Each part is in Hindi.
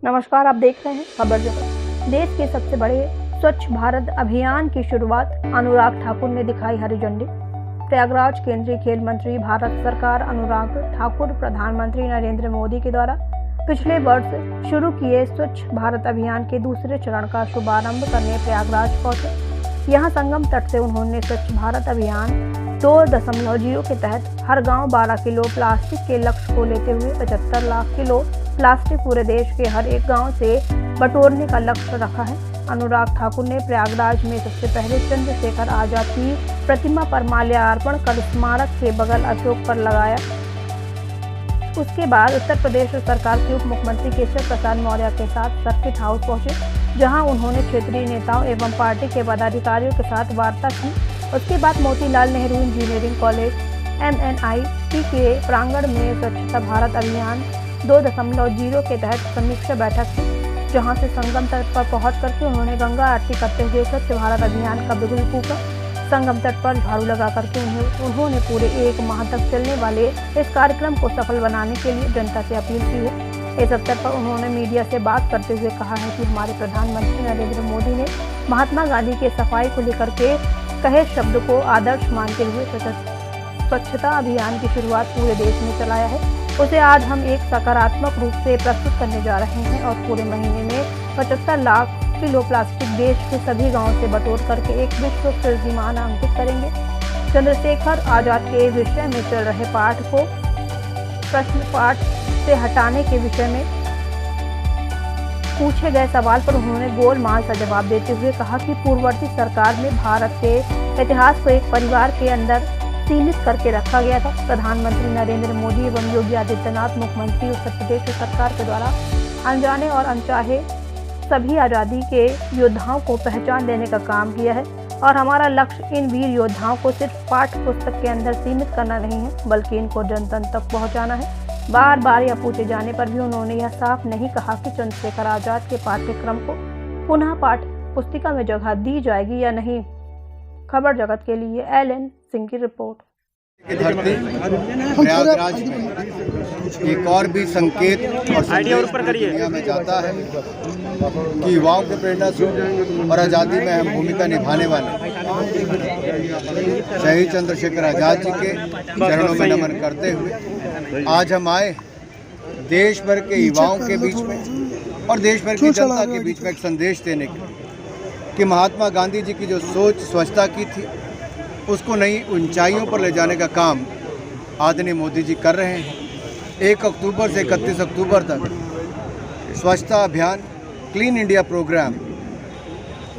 नमस्कार, आप देख रहे हैं खबर जगत। देश के सबसे बड़े स्वच्छ भारत अभियान की शुरुआत अनुराग ठाकुर ने दिखाई हरी झंडी। प्रयागराज केंद्रीय खेल मंत्री भारत सरकार अनुराग ठाकुर प्रधानमंत्री नरेंद्र मोदी के द्वारा पिछले वर्ष शुरू किए स्वच्छ भारत अभियान के दूसरे चरण का शुभारंभ करने प्रयागराज पहुंचे। यहां संगम तट से उन्होंने स्वच्छ भारत अभियान 2.0 के तहत हर गांव 12 किलो प्लास्टिक के लक्ष्य को लेते हुए 75 लाख किलो प्लास्टिक पूरे देश के हर एक गांव से बटोरने का लक्ष्य रखा है। अनुराग ठाकुर ने प्रयागराज में सबसे पहले चंद्रशेखर आजाद की प्रतिमा पर माल्यार्पण कर स्मारक के बगल अशोक पर लगाया। उसके बाद उत्तर प्रदेश सरकार के उप मुख्यमंत्री केशव प्रसाद मौर्य के साथ सर्किट हाउस पहुंचे, जहां उन्होंने क्षेत्रीय नेताओं एवं पार्टी के पदाधिकारियों के साथ वार्ता की। उसके बाद Motilal Nehru engineering college MNIT के प्रांगण में स्वच्छता भारत अभियान 2.0 के तहत समीक्षा बैठक की, जहां से संगम तट पर पहुंच करके उन्होंने गंगा आरती करते हुए स्वच्छ भारत अभियान का बिगुल फूंका। संगम तट पर झाड़ू लगा करके उन्होंने पूरे 1 माह तक चलने वाले इस कार्यक्रम को सफल बनाने के लिए जनता से अपील की है। इस अवसर पर उन्होंने मीडिया से बात करते हुए कहा है कि हमारे प्रधानमंत्री नरेंद्र मोदी ने महात्मा गांधी के सफाई को लेकर के कहे शब्द को आदर्श मानते हुए स्वच्छता अभियान की शुरुआत पूरे देश में चलाया है। उसे आज हम एक सकारात्मक रूप से प्रस्तुत करने जा रहे हैं और पूरे महीने में 75 लाख किलो प्लास्टिक देश के सभी गांवों से बटोर करके एक विश्व कीर्तिमान अंकित करेंगे। चंद्रशेखर आजाद के विषय में चल रहे पाठ को प्रश्न पाठ से हटाने के विषय में पूछे गए सवाल पर उन्होंने गोलमाल सा जवाब देते हुए कहा कि पूर्ववर्ती सरकार में भारत के इतिहास को एक परिवार के अंदर सीमित करके रखा गया था। प्रधानमंत्री नरेंद्र मोदी एवं योगी आदित्यनाथ मुख्यमंत्री उत्तर प्रदेश सरकार के द्वारा अनजाने और अनचाहे सभी आज़ादी के योद्धाओं को पहचान देने का काम किया है और हमारा लक्ष्य इन वीर योद्धाओं को सिर्फ पाठ्य पुस्तक के अंदर सीमित करना नहीं है, बल्कि इनको जन जन तक पहुंचाना है। बार बार यह पूछे जाने पर भी उन्होंने यह साफ नहीं कहा कि चंद्रशेखर आजाद के पाठ्यक्रम को पुनः पाठ्य पुस्तिका में जगह दी जाएगी या नहीं। खबर जगत के लिए LN सिंह की रिपोर्ट। धरती प्रयागराज में एक और भी संकेत और दुनिया में जाता है कि युवाओं के प्रेरणा स्रोत और आज़ादी में अहम भूमिका निभाने वाले शहीद चंद्रशेखर आजाद जी के चरणों में नमन करते हुए आज हम आए देश भर के युवाओं के बीच में और देश भर की जनता के बीच में एक संदेश देने के लिए कि महात्मा गांधी जी की जो सोच स्वच्छता की थी उसको नई ऊंचाइयों पर ले जाने का काम आदरणीय मोदी जी कर रहे हैं। 1 अक्टूबर से 31 अक्टूबर तक स्वच्छता अभियान क्लीन इंडिया प्रोग्राम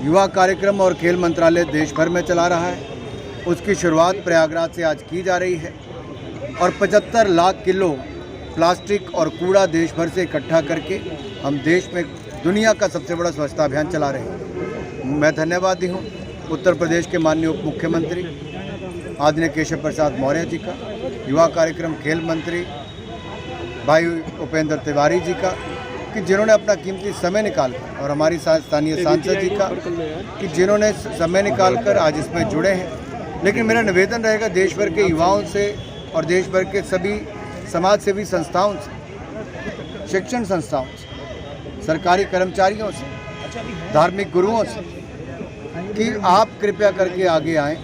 युवा कार्यक्रम और खेल मंत्रालय देश भर में चला रहा है। उसकी शुरुआत प्रयागराज से आज की जा रही है और 75 लाख किलो प्लास्टिक और कूड़ा देश भर से इकट्ठा करके हम देश में दुनिया का सबसे बड़ा स्वच्छता अभियान चला रहे हैं। मैं धन्यवादी हूँ उत्तर प्रदेश के माननीय उप मुख्यमंत्री आदरणीय केशव प्रसाद मौर्य जी का, युवा कार्यक्रम खेल मंत्री भाई उपेंद्र तिवारी जी का कि जिन्होंने अपना कीमती समय निकालकर और हमारी स्थानीय सांसद जी का कि जिन्होंने समय निकालकर आज इसमें जुड़े हैं। लेकिन मेरा निवेदन रहेगा देश भर के युवाओं से और देश भर के सभी समाज सेवी संस्थाओं से, शिक्षण संस्थाओं से, सरकारी कर्मचारियों से, धार्मिक गुरुओं से कि आप कृपया करके आगे आएँ,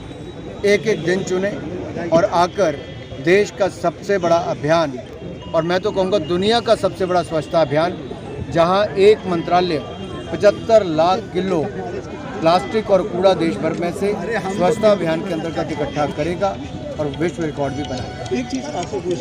एक दिन चुनें और आकर देश का सबसे बड़ा अभियान और मैं तो कहूँगा दुनिया का सबसे बड़ा स्वच्छता अभियान, जहाँ एक मंत्रालय 75 लाख किलो प्लास्टिक और कूड़ा देश भर में से स्वच्छता अभियान के अंतर्गत इकट्ठा करेगा और विश्व रिकॉर्ड भी बनाएगा।